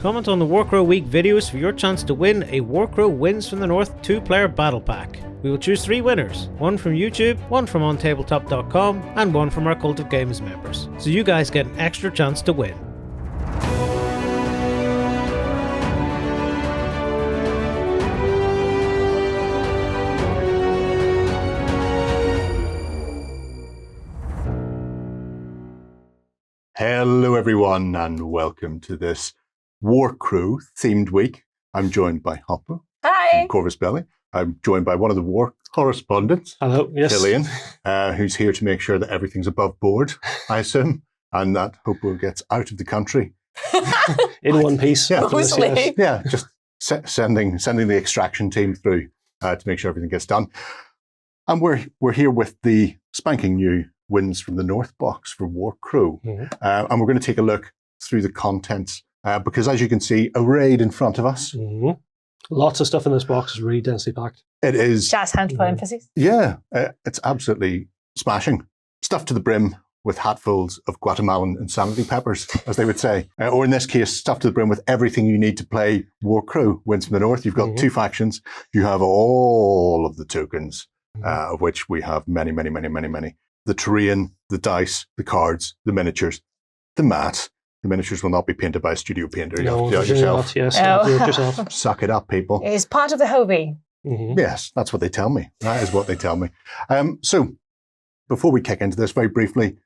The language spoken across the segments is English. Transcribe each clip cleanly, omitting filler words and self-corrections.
Comment on the Warcrow Week videos for your chance to win a Warcrow Wins from the North 2-player battle pack. We will choose 3 winners, one from YouTube, one from OnTableTop.com, and one from our Cult of Games members. So you guys get an extra chance to win. Hello everyone and welcome to this Warcrow themed week. I'm joined by Hopper. Hi. From Corvus Belli. I'm joined by one of the war correspondents. Hello, yes. Killian, who's here to make sure that everything's above board, I assume, and that Hopper gets out of the country. In one piece. Yeah, Mostly. yeah, just sending the extraction team through to make sure everything gets done. And we're here with the spanking new Wins from the North box for Warcrow. And we're going to take a look through the contents because, as you can see, arrayed in front of us. Lots of stuff in this box is really densely packed. It is. Jazz hand for emphasis. Yeah, it's absolutely smashing. Stuffed to the brim with hatfuls of Guatemalan insanity peppers, as they would say. Or in this case, stuffed to the brim with everything you need to play Warcrow Wins from the North. You've got 2 factions. You have all of the tokens, of which we have many. The terrain, the dice, the cards, the miniatures, the mat. The miniatures will not be painted by a studio painter. No, you have to do it yourself. not, yes, you have to do it yourself. Suck it up, people. It's part of the hobby. Yes, that's what they tell me. That is what they tell me. So, before we kick into this, very briefly,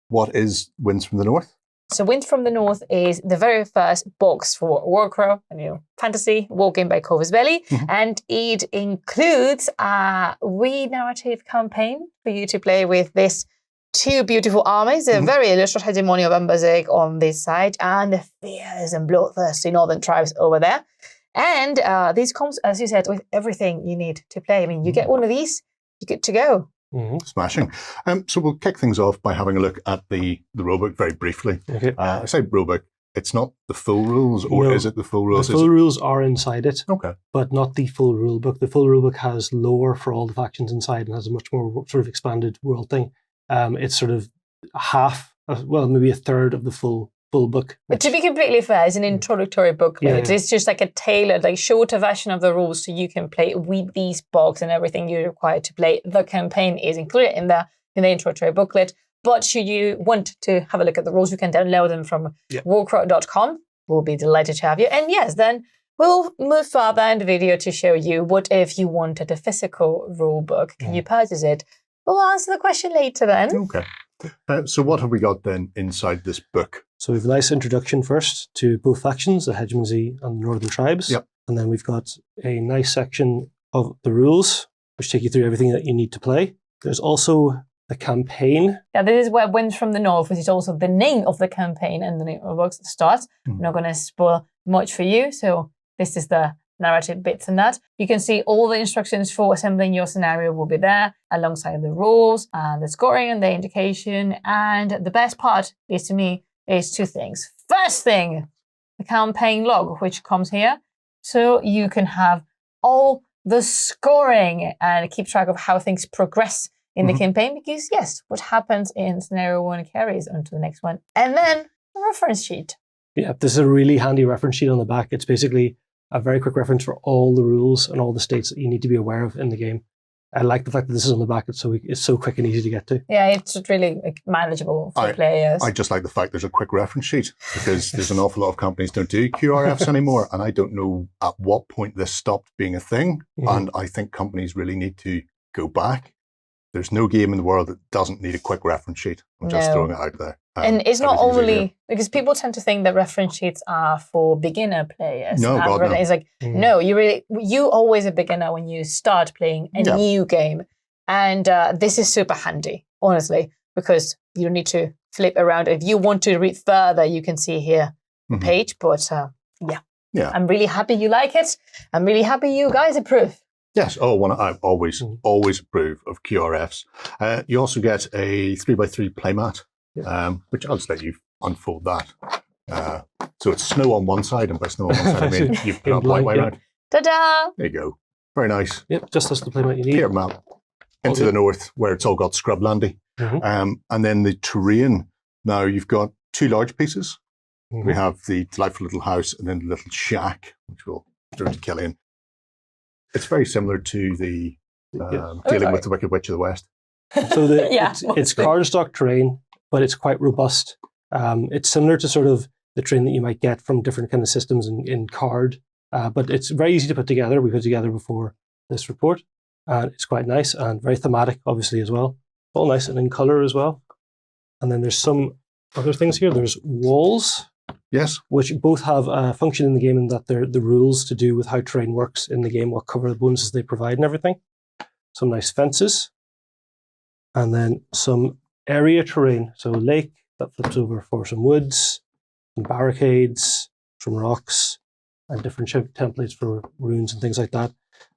what is Wins from the North? So Wins from the North is the very first box for Warcrow, a new fantasy war game by Corvus Belli, and it includes a re-narrative campaign for you to play with these 2 beautiful armies, a very illustrated Hegemony of Embersig on this side, and the fierce and bloodthirsty northern tribes over there. And this comes, as you said, with everything you need to play. I mean, you get one of these, you're good to go. Smashing. So we'll kick things off by having a look at the rulebook very briefly. Okay. I say rulebook, it's not the full rules, or is it the full rules? The full rules are inside it, but not the full rulebook. The full rulebook has lore for all the factions inside and has a much more sort of expanded world thing. It's sort of half, maybe a third of the full book. But to be completely fair, it's an introductory booklet. It's just like a tailored, like shorter version of the rules so you can play with these box and everything you're required to play. The campaign is included in the introductory booklet. But should you want to have a look at the rules, you can download them from warcrow.com. We'll be delighted to have you. And yes, then we'll move further in the video to show you what if you wanted a physical rule book. Can you purchase it? We'll answer the question later then. Okay. So what have we got then inside this book? So we have a nice introduction first to both factions, the Hegemony and the Northern Tribes. And then we've got a nice section of the rules, which take you through everything that you need to play. There's also the campaign. Yeah, this is where Wins from the North, which is also the name of the campaign and the name of the book starts. I'm not going to spoil much for you, so this is the narrative bits and that. You can see all the instructions for assembling your scenario will be there alongside the rules and the scoring and the indication. And the best part is, to me, is 2 things. First thing, the campaign log, which comes here. So you can have all the scoring and keep track of how things progress in the campaign, because yes, what happens in scenario 1 carries onto the next one. And then a reference sheet. Yeah, this is a really handy reference sheet on the back. It's basically a very quick reference for all the rules and all the states that you need to be aware of in the game. I like the fact that this is on the back. It's so quick and easy to get to. Yeah, it's really manageable for players. I just like the fact there's a quick reference sheet because there's an awful lot of companies don't do QRFs anymore, and I don't know at what point this stopped being a thing. And I think companies really need to go back. There's no game in the world that doesn't need a quick reference sheet. I'm just throwing it out there. And it's not only because people tend to think that reference sheets are for beginner players. No, God, no. It's like, no, you always a beginner when you start playing a new game. And this is super handy, honestly, because you don't need to flip around. If you want to read further, you can see here the page. But yeah, I'm really happy you like it. I'm really happy you guys approve. Yes. I always approve of QRFs. You also get a 3x3 playmat, which I'll just let you unfold that. So it's snow on one side, and by snow on one side, I mean you've put up white way around. Ta-da! There you go. Very nice. Yep, just as the playmat you need. Clear map into the north, where it's all got scrublandy. And then the terrain. Now you've got 2 large pieces We have the delightful little house and then the little shack, which we'll throw to Killian. It's very similar to the dealing with the Wicked Witch of the West. So it's cardstock terrain, but it's quite robust. It's similar to sort of the terrain that you might get from different kind of systems in card, but it's very easy to put together. We put together before this report, and it's quite nice and very thematic, obviously, as well. All nice and in color as well. And then there's some other things here. There's walls. Yes. Which both have a function in the game in that they're the rules to do with how terrain works in the game, what cover the bonuses they provide and everything. Some nice fences. And then some area terrain. So a lake that flips over for some woods, some barricades, some rocks, and different templates for runes and things like that.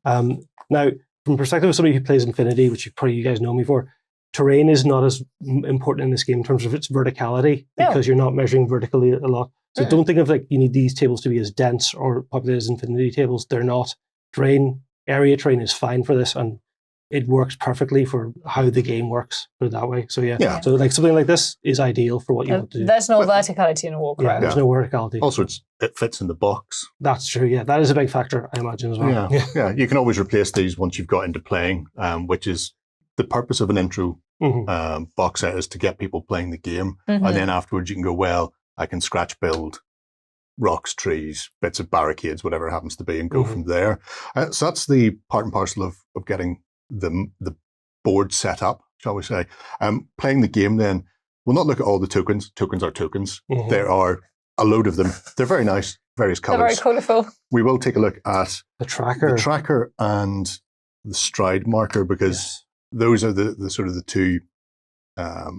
Now, from the perspective of somebody who plays Infinity, which you guys know me for, terrain is not as important in this game in terms of its verticality because you're not measuring vertically a lot. So don't think of like you need these tables to be as dense or populated as Infinity tables. They're not. Area terrain is fine for this, and it works perfectly for how the game works, put it that way. So yeah. So like something like this is ideal for what you want to do. There's no verticality in Warcrow. Yeah, there's no verticality. Also, it fits in the box. That's true, yeah. That is a big factor, I imagine, as well. Yeah. You can always replace these once you've got into playing, which is the purpose of an intro box set is to get people playing the game. And then afterwards you can go, well, I can scratch build rocks, trees, bits of barricades, whatever it happens to be, and go from there. So that's the part and parcel of getting the board set up, shall we say. Playing the game then, we'll not look at all the tokens. Tokens are tokens. There are a load of them. They're very nice, various colours. They're very colourful. We will take a look at the tracker and the stride marker, because those are the sort of the two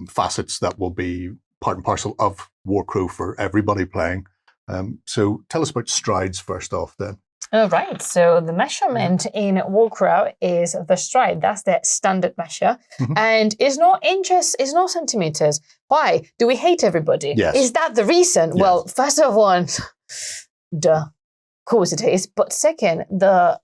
facets that will be part and parcel of Warcrow for everybody playing. So tell us about strides first off then. All right, so the measurement in Warcrow is the stride. That's the standard measure. And it's not inches, it's not centimeters. Why? Do we hate everybody? Yes. Is that the reason? Yes. Well, first of all, duh, of course it is. But second, the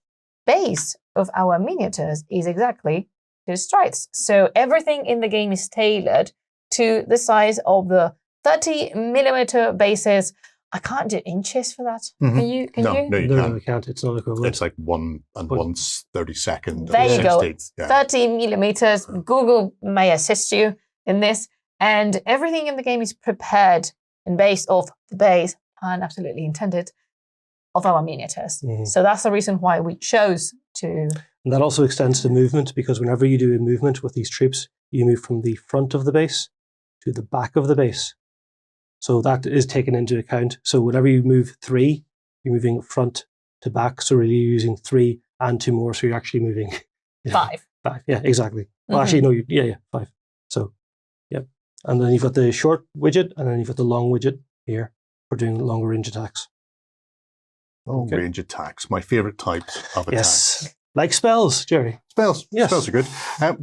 base of our miniatures is exactly 2 strides. So everything in the game is tailored to the size of the 30mm bases. I can't do inches for that. Can you? No, you can't. It's not equivalent. It's like 1 1/32. There you go. 30mm. Google may assist you in this. And everything in the game is prepared and based off the base, and absolutely intended, of our miniatures. So that's the reason why we chose to... And that also extends to movement, because whenever you do a movement with these troops, you move from the front of the base to the back of the base. So that is taken into account. So whenever you move 3, you're moving front to back. So really you're using 3 and 2 more. So you're actually moving 5. 5. Yeah, exactly. Well, actually, no, 5. So, yeah. And then you've got the short widget, and then you've got the long widget here for doing longer range attacks. Long range attacks, my favourite types of attacks. Yes. Like spells, Jerry. Spells. Yes. Spells are good.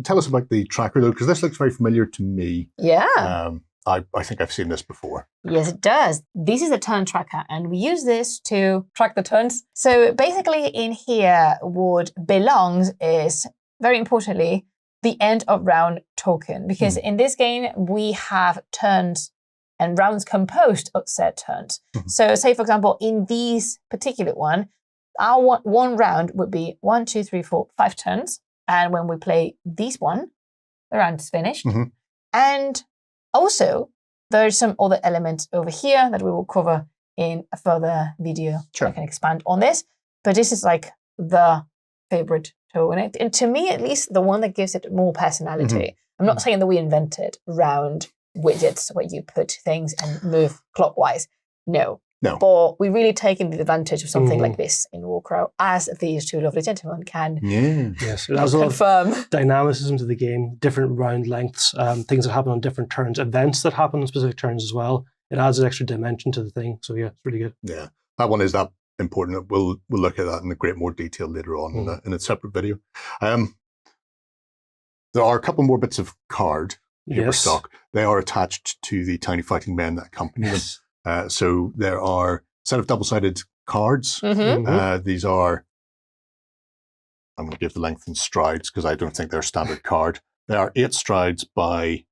Tell us about the tracker, though, because this looks very familiar to me. Yeah. I think I've seen this before. Yes, it does. This is a turn tracker, and we use this to track the turns. So basically in here, what belongs is, very importantly, the end of round token. Because in this game, we have turns and rounds composed of set turns. So say, for example, in these particular one, our one round would be 1, 2, 3, 4, 5 turns. And when we play this one, the round is finished. And also, there's some other elements over here that we will cover in a further video. I can expand on this. But this is like the favorite token. And to me, at least, the one that gives it more personality. I'm not saying that we invented round widgets where you put things and move clockwise. No. But we really taken the advantage of something like this in Warcrow, as these 2 lovely gentlemen can yes, it has confirm. A lot of dynamicism to the game, different round lengths, things that happen on different turns, events that happen on specific turns as well. It adds an extra dimension to the thing. So yeah, it's really good. Yeah, that one is that important. We'll look at that in a great more detail later on in a separate video. There are a couple more bits of card paper stock. They are attached to the tiny fighting men that accompany them. So there are a set of double-sided cards. These are, I'm going to give the length in strides because I don't think they're a standard card. There are 8 strides by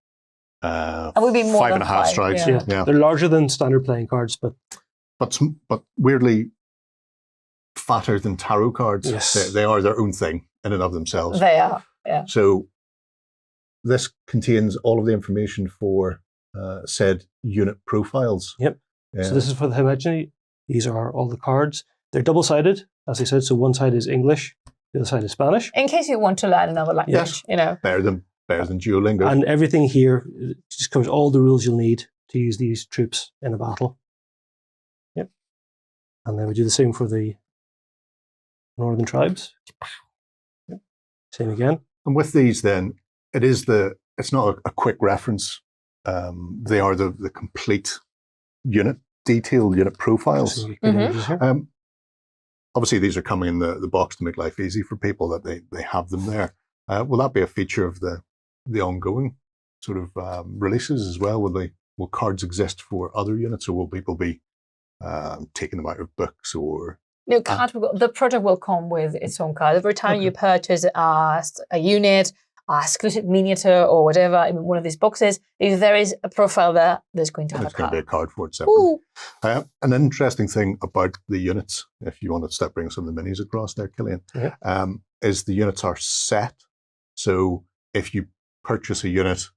would be more 5.5 than 5, strikes. yeah. They're larger than standard playing cards, but weirdly fatter than tarot cards. Yes. They are their own thing in and of themselves. They are, yeah. So this contains all of the information for said unit profiles. Yep. So this is for the Hegemony. These are all the cards. They're double-sided, as I said. So one side is English, the other side is Spanish. In case you want to learn another language, Yes. you know. Better than Duolingo. And everything here just covers all the rules you'll need to use these troops in a battle. Yep. And then we do the same for the Northern Tribes. Yep. Same again. And with these, then it's not a quick reference. They are the complete unit detail, unit profiles. So you can images here. Obviously, these are coming in the box to make life easy for people that they have them there. Will that be a feature of the ongoing sort of releases as well? Will cards exist for other units, or will people be taking them out of books? Or No, the product will come with its own card. Every time you purchase a unit, a exclusive miniature, or whatever in one of these boxes, if there is a profile there, there's going to have there's a going card. to be a card for it separately. An interesting thing about the units, if you want to start bringing some of the minis across there, Killian, is the units are set. So if you purchase a unit,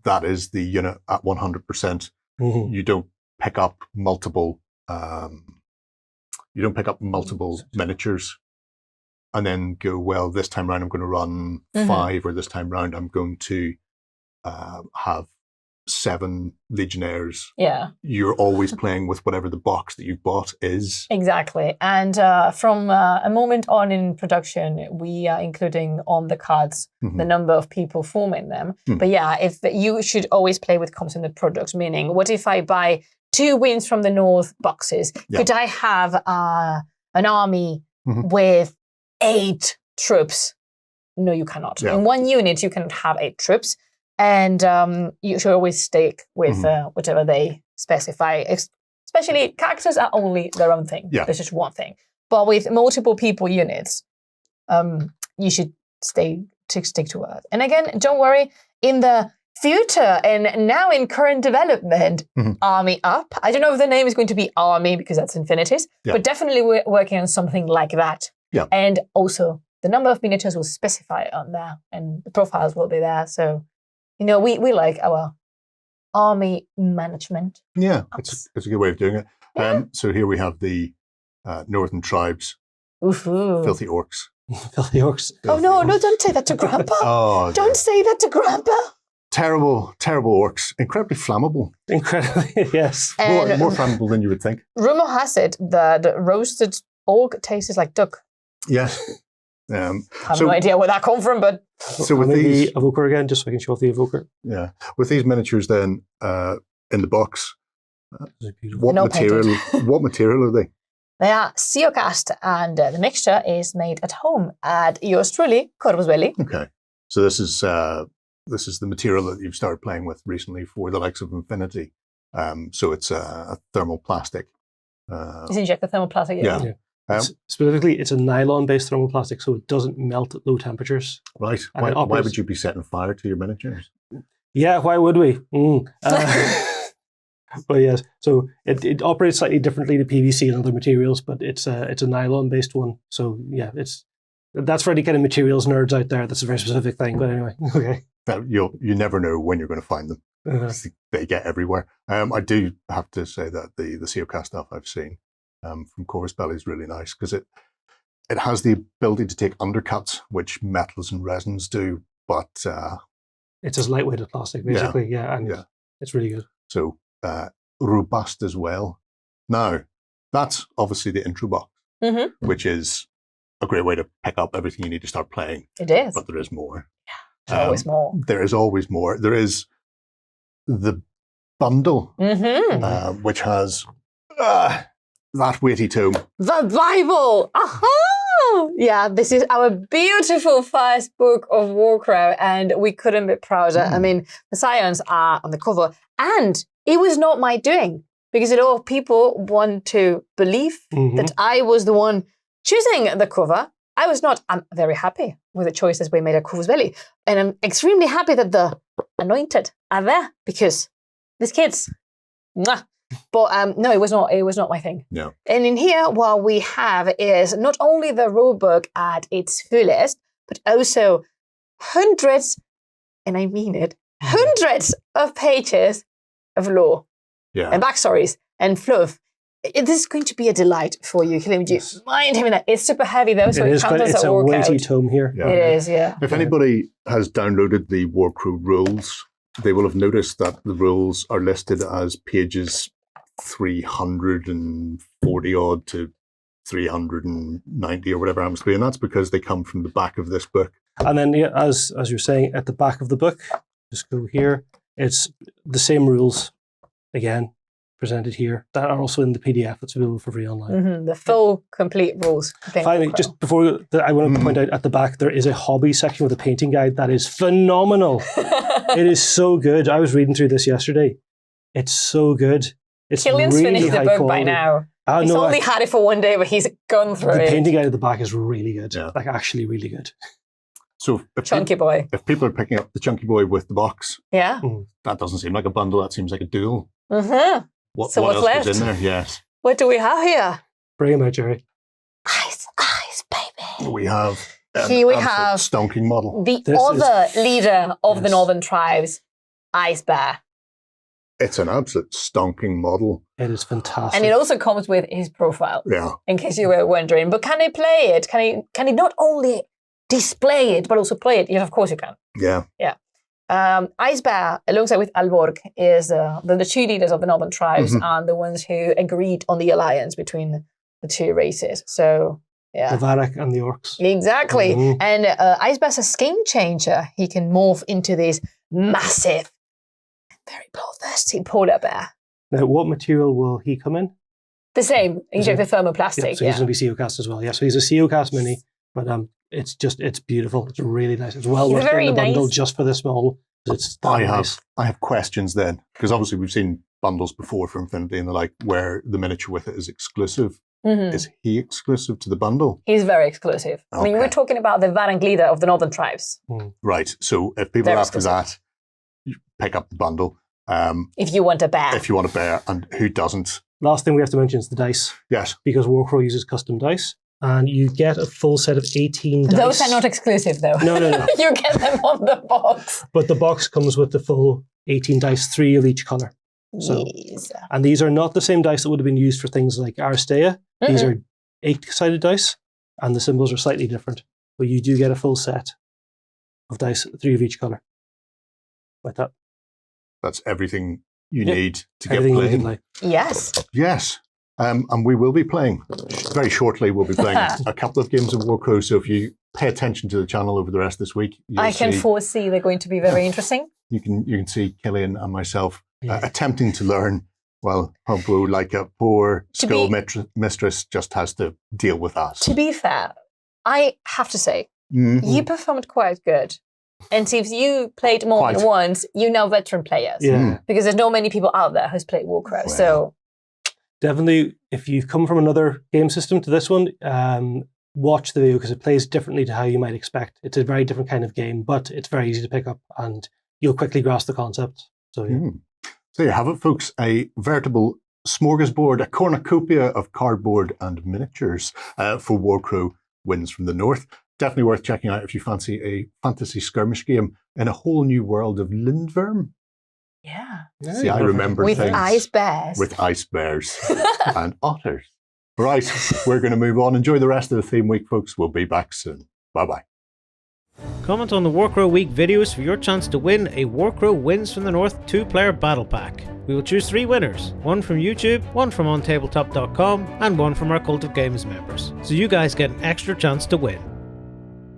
that is the unit at 100%. You don't pick up multiple. You don't pick up multiple miniatures, and then go, well, this time round I'm going to run 5, or this time round I'm going to have 7 Legionnaires. Yeah. You're always playing with whatever the box that you've bought is. Exactly. And from a moment on in production, we are including on the cards the number of people forming them. But yeah, if you should always play with comps in the product, meaning what if I buy 2 Winds from the North boxes? Could I have an army with 8 troops? No, you cannot. In one unit, you cannot have 8 troops. And you should always stick with whatever they specify. Especially characters are only their own thing. Yeah. There's just one thing. But with multiple people units, you should stick to it. And again, don't worry, in the future and now in current development, Army Up. I don't know if the name is going to be Army because that's infinities, but definitely we're working on something like that. Yeah. And also the number of miniatures will specify on there and the profiles will be there. So, you know, we like our army management. Yeah, it's a good way of doing it. Yeah. So here we have the Northern Tribes, Ooh-hoo. Filthy Orcs. Filthy Orcs. Oh, no, don't say that to Grandpa. Don't say that to Grandpa. Terrible, terrible orcs. Incredibly flammable. Incredibly, yes. More flammable than you would think. Rumor has it that roasted orc tastes like duck. Yes. I have no idea where that come from, but... So with maybe these... Evoker again, just so I can show off the Evoker. Yeah. With these miniatures then, in the box, what No material are they? They are CO cast, and the mixture is made at home at yours truly, Corvus Belli. Okay. So this is the material that you've started playing with recently for the likes of Infinity. So it's a thermoplastic. It's injected thermoplastic. Yeah. Specifically, it's a nylon-based thermoplastic, so it doesn't melt at low temperatures. Right. Why would you be setting fire to your miniatures? Yeah, why would we? But yes, so it operates slightly differently to PVC and other materials, but it's a nylon-based one. So yeah, that's for any kind of materials nerds out there. That's a very specific thing. But anyway, okay. You never know when you're going to find them. They get everywhere. I do have to say that the COCast stuff I've seen from Corvus Belli is really nice because it has the ability to take undercuts, which metals and resins do, but it's as lightweight as plastic, basically. And it's really good. So robust as well. Now, that's obviously the intro box, which is a great way to pick up everything you need to start playing. It is. But there is more. There's always more. There is always more. There is the bundle, which has that weighty tome. The Bible! Aha! Yeah, this is our beautiful first book of Warcrow, and we couldn't be prouder. I mean, the scions are on the cover, and it was not my doing, because people want to believe that I was the one choosing the cover. I'm very happy with the choices we made at Corvus Belli, and I'm extremely happy that the anointed are there because there's kids. Mwah. But no, it was not my thing. No. And in here, what we have is not only the rulebook at its fullest, but also hundreds, and I mean it, hundreds of pages of lore and backstories and fluff. This is going to be a delight for you. Can you mind having that? It's super heavy though, so it counts as a workout. It's a weighty tome here. Yeah. It is, yeah. If anybody has downloaded the Warcrow rules, they will have noticed that the rules are listed as pages 340 odd to 390 or whatever happens to be, and that's because they come from the back of this book. And then, as you're saying, at the back of the book, just go here. It's the same rules again presented here that are also in the PDF that's available for free online. The full, complete rules. Finally, just before I want to point out at the back, there is a hobby section with a painting guide that is phenomenal. It is so good. I was reading through this yesterday. It's so good. It's Killian's really finished the high book quality. by now. He's only had it for one day, but he's gone through the it. The painting guide at the back is really good. Yeah. Like actually really good. So Chunky boy. If people are picking up the Chunky Boy with the box, that doesn't seem like a bundle. That seems like a duel. So What what's else left? is in there? Yes. What do we have here? Bring him out, Jerry. Ice, baby. We have Here we have stonking model. The other leader of the Northern Tribes, Ice Bear. It's an absolute stonking model. It is fantastic. And it also comes with his profile. Yeah. In case you were wondering. But can he play it? Can he not only display it, but also play it? Yes, of course you can. Yeah. Yeah. Ice Bear, alongside with Alborg, is the two leaders of the Northern Tribes and the ones who agreed on the alliance between the two races. So, yeah. The Varrock and the Orcs. Exactly. And Ice Bear's a skin changer. He can morph into this massive, very bloodthirsty polar bear. Now, what material will he come in? The same, injected thermoplastic. Yeah, so he's going to be CO-cast as well. Yeah, so he's a CO-cast mini, but it's beautiful. It's really nice. It's well worth getting the bundle just for this model. It's I have questions then, because obviously we've seen bundles before for Infinity and the like where the miniature with it is exclusive. Is he exclusive to the bundle? He's very exclusive. Okay. I mean, we're talking about the Varrock leader of the Northern Tribes. Right. So if people are after that, you pick up the bundle. If you want a bear. If you want a bear, and who doesn't? Last thing we have to mention is the dice. Yes. Because Warcrow uses custom dice. And you get a full set of 18 dice. Those are not exclusive, though. No. You get them on the box. But the box comes with the full 18 dice, 3 of each colour. So, and these are not the same dice that would have been used for things like Aristea. These are 8-sided dice, and the symbols are slightly different. But you do get a full set of dice, 3 of each colour. Like that. That's everything you need to everything get playing. You can play. Yes. Yes. And we will be playing, very shortly, we'll be playing a couple of games of Warcrow. So if you pay attention to the channel over the rest of this week, I can foresee they're going to be very interesting. You can see Killian and myself attempting to learn, while Hubbo, like a poor school mistress, just has to deal with us. To be fair, I have to say, you performed quite good. And since you played more than once, you know veteran players. Yeah. Because there's not many people out there who's played Warcrow. So definitely, if you've come from another game system to this one, watch the video because it plays differently to how you might expect. It's a very different kind of game, but it's very easy to pick up and you'll quickly grasp the concept. So, yeah. So you have it, folks. A veritable smorgasbord, a cornucopia of cardboard and miniatures for Warcrow Winds from the North. Definitely worth checking out if you fancy a fantasy skirmish game in a whole new world of Lindwurm. Yeah. See, I remember with things. Ice bears. With ice bears and otters. Right, we're going to move on. Enjoy the rest of the theme week, folks. We'll be back soon. Bye-bye. Comment on the Warcrow Week videos for your chance to win a Warcrow Winds from the North 2-player battle pack. We will choose 3 winners, 1 from YouTube, 1 from OnTableTop.com, and 1 from our Cult of Games members. So you guys get an extra chance to win.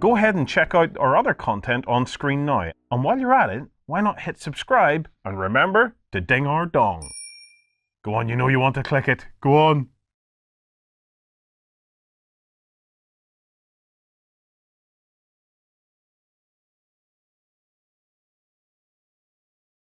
Go ahead and check out our other content on screen now. And while you're at it, why not hit subscribe and remember to ding our dong. Go on, you know you want to click it. Go on.